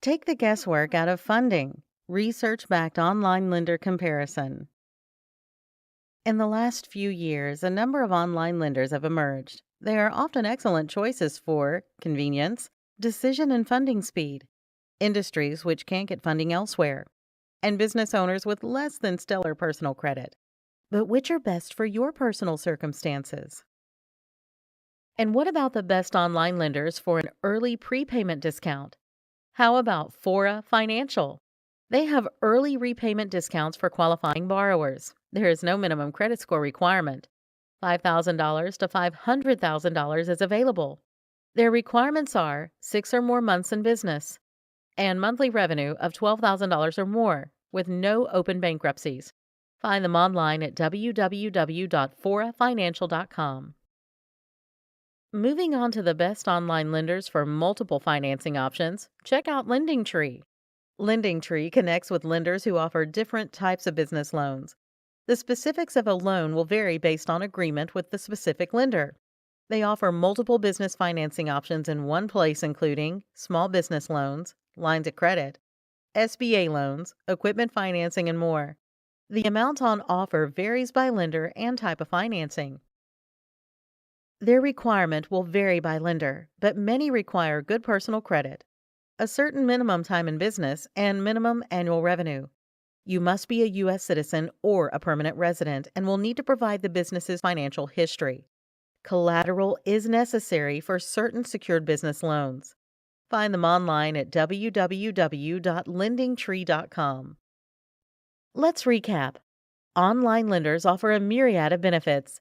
Take the guesswork out of funding. Research-backed online lender comparison. In the last few years, a number of online lenders have emerged. They are often excellent choices for convenience, decision and funding speed, industries which can't get funding elsewhere, and business owners with less than stellar personal credit. But which are best for your personal circumstances? And what about the best online lenders for an early prepayment discount? How about Fora Financial? They have early repayment discounts for qualifying borrowers. There is no minimum credit score requirement. $5,000 to $500,000 is available. Their requirements are 6 or more months in business and monthly revenue of $12,000 or more with no open bankruptcies. Find them online at www.forafinancial.com. Moving on to the best online lenders for multiple financing options, check out LendingTree. LendingTree connects with lenders who offer different types of business loans. The specifics of a loan will vary based on agreement with the specific lender. They offer multiple business financing options in one place, including small business loans, lines of credit, SBA loans, equipment financing, and more. The amount on offer varies by lender and type of financing. Their requirement will vary by lender, but many require good personal credit, a certain minimum time in business, and minimum annual revenue. You must be a U.S. citizen or a permanent resident and will need to provide the business's financial history. Collateral is necessary for certain secured business loans. Find them online at www.lendingtree.com. Let's recap. Online lenders offer a myriad of benefits.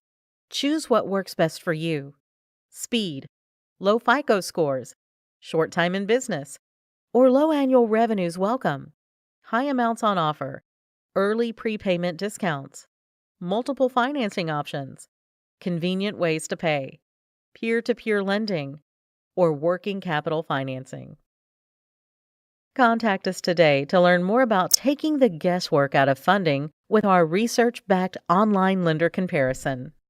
Choose what works best for you. Speed, low FICO scores, short time in business, or low annual revenues welcome. High amounts on offer, early prepayment discounts, multiple financing options, convenient ways to pay, peer-to-peer lending, or working capital financing. Contact us today to learn more about taking the guesswork out of funding with our research-backed online lender comparison.